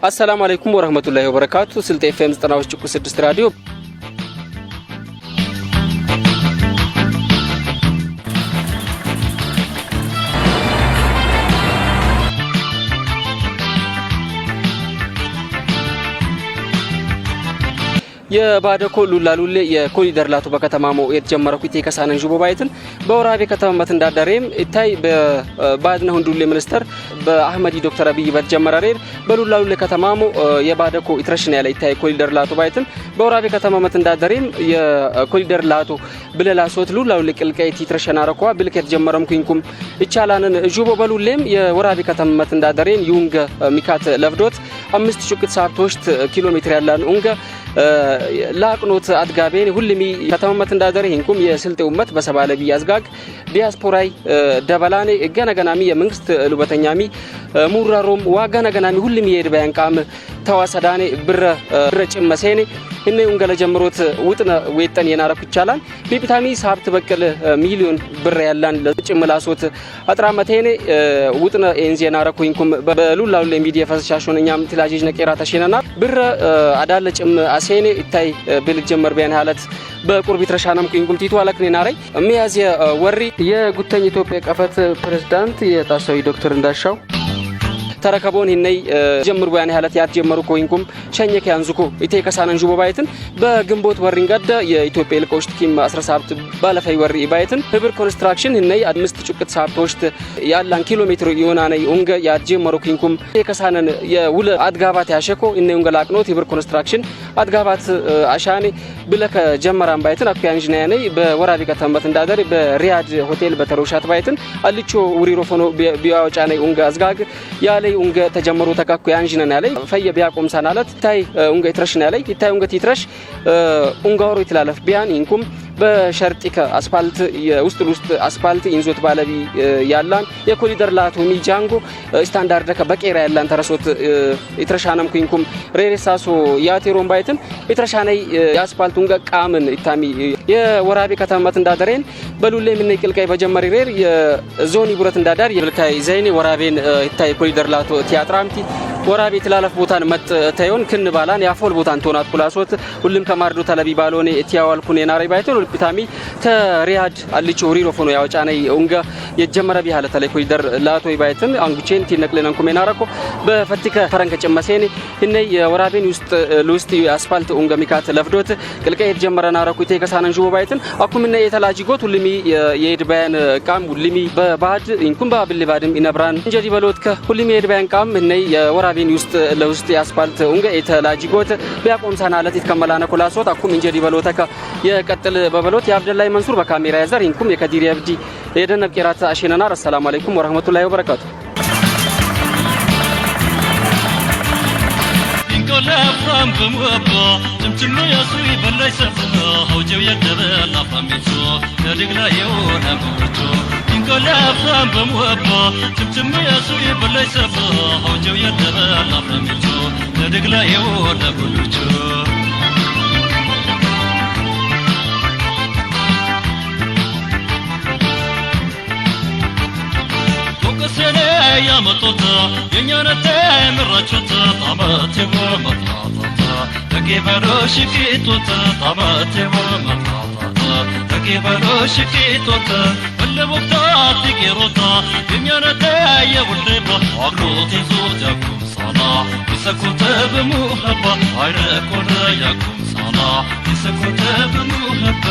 السلام عليكم ورحمة الله وبركاته. سلطة FM 96 راديو. የባደኮ ሉላሉሌ የኮሪደር ላቱ በከተማሙ የተጀመረው ኢቴከሳነን ጁቦባይትን በወራቤ ከተማ መተንዳደረም ኢታይ በባድነ ሁንዱሌ ሚኒስተር በአህመዲ ዶክተር አብይ በተጀመረሬር በሉላሉሌ ከተማሙ የባደኮ ኢትረሽን ያለ ኢታይ ኮሪደር ላቱ ባይትን በወራቤ ከተማ መተንዳደረም የኮሪደር ላቱ ብለላሶት ሉላሉሌ ቅልቀይት ኢትረሽን አረኳ ብልክ የተጀመረም ኩንኩም ይቻላንን ጁቦ በሉሌም የወራቤ ከተማ መተንዳደረም ዩንገ ሚካት ለፍዶት 5 ሹክት ሳብቶሽት ኪሎ ሜትር ያላን ኡንገ ላቅኖት አድጋቤን ሁሉም ከተማመት እንዳደረ እንኩም የስልጤ ኡመት በሰባለቢ ያዝጋግ ዲያስፖራይ ደበላኔ ገነገናሚ የመንግስት ሉበተኛሚ ሙራሮም ዋገነገናሚ ሁሉም የድባያን ቃም ተዋሰዳኔ ብረ ጭመሰኔ እነ ኡንገለ ጀምሮት ውጥነ ወይጠን የናረኩ ይቻላል ቢቢታሚ ሳብት በቀለ ሚሊዮን ብር ያላን ለጭምላሶት አጥራመቴኔ ውጥነ ኤንዚ የናረኩ እንኩም በሉላሉ ለሚዲያ ፈሳሾነኛም ትላጂጅ ነቄራ ተሸነና ብር አዳለጭም አሴኔ ኢታይ ብልክ ጀመር ቢያን ሐለት በቁርብ ይትረሻናም ኩንኩም ቲቱ አለክኔ ናረይ ሚያዚያ ወሪ የጉተኝ ኢትዮጵያ ቀፈት ፕሬዝዳንት የታሰዊ ዶክተር እንዳሻው ተረከቦን ይነይ ጀምሩ ያን ሐለት ያትጀመሩ ኮይንኩም ሸኘከ ያንዙኮ ኢቴከሳነን ጁቦባይትን በግንቦት ወሪን ገደ የኢትዮጵያ ልቆሽት ኪም 17 ባለፈይ ወሪ ባይትን ህብር ኮንስትራክሽን ይነይ 5 ጩቅት ሳብቶሽት ያላን ኪሎ ሜትር ይሆናነይ ኡንገ ያትጀመሩ ኩንኩም ኢቴከሳነን የውለ አድጋባት ያሸኮ ይነይ ኡንገ ላቅኖት ህብር ኮንስትራክሽን አድጋባት አሻኔ ብለከ ጀመራን ባይትን አኩያንጅና ያነይ በወራቤ ከተማት እንዳደረ በሪያድ ሆቴል በተሮሻት ባይትን አልቾ ውሪሮፎኖ ቢያወጫነይ ኡንገ አዝጋግ ያለ ኡንገ ተጀመሩ ተካኩ ያንጂነና ላይ ፈየ ቢያቆም ሰናለት ታይ ኡንገ ኢትረሽና ላይ ታይ ኡንገ ኢትረሽ ኡንጋውሮ ይትላለፍ ቢያን ኢንኩም በሸርጢከ አስፋልት የውስጥ አስፋልት ኢንዞት ባለቢ ያላን የኮሪደር ላቱ ሚጃንጎ ስታንዳርድ ከበቄራ ያላን ተረሶት ኢትረሻናም ኩንኩም ሬሬሳሶ ያቴሮን ባይትን ኢትረሻናይ የአስፋልት ኡንገ ቃምን ኢታሚ የወራቤ ከተማት እንዳደረን በሉሌ ምን ይቅልቀይ በጀመሪ ሬር የዞኒ ቡረት እንዳዳር የብልካይ ዘይኔ ወራቤን ኢታይ ኮሪደር ላቱ ቲያትራምቲ ወራቤ ትላለፍ ቦታን መጥ ታዮን ክን ባላን ያፎል ቦታን ቶናት ኩላሶት ሁሉም ከማርዶ ተለቢ ባሎኔ እቲያዋል ኩኔ ናሪ ባይቶን ቢታሚ ተሪያድ አልቾ ሪሮፎኖ ያወጫነይ ኡንገ የጀመረ ቢሃለ ተለይ ኮሪደር ላቶ ባይትን አንጉቼን ቲነቅለናን ኩሜ ናራኮ በፈቲከ ፈረንከ ጨመሰኔ እነይ የወራቤን ውስጥ አስፋልት ኡንገ ሚካት ለፍዶት ቅልቀይ የተጀመረ ናራኩ ኢቴከሳነን ጁቦ ባይትን አኩምና የተላጂጎት ሁሉም የድባያን ቃም ሁሉም በባድ ኢንኩም ባብልባድም ኢነብራን እንጀዲ በሎትከ ሁሉም የድባያን ቃም እነይ የወራቤን ለውስጥ አስፋልት ኡንገ የተላጂጎት ቢያቆም ሰናለት ይተከመላና ኩላሶት አኩም እንጀዲ በሎተከ የቀጥል በበሎት የአብደላይ መንሱር በካሜራ ያዘር ኢንኩም የከዲር ያብዲ የደነብ ቂራት አሽነና ሰላም አለይኩም ወራህመቱላሂ ወበረካቱ ኢንኮላ ፍራም በሙአባ ጭምጭም ያሱይ በላይ ሰፈና ሆጀው የደበላ ፍራምቾ ለድግላ የሆነ ምርቶ ኢንኮላ ፍራም በሙአባ ጭምጭም ያሱይ በላይ ሰፈና ሆጀው የደበላ ፍራምቾ ለድግላ የሆነ ምርቶ ያመጡት የኛነተ ምራቾት ታማቴ ወመጣጣ ተከበሮ ሽቂቶት ታማቴ ወመጣጣ ተከበሮ ሽቂቶት ወለቦታ ትቂሮታ የኛነተ የውልባ አቅሮት ይዞት ያኩም ሳና ይሰኩት በሙሐባ አይረኮነ ያኩም ሳና ይሰኩት በሙሐባ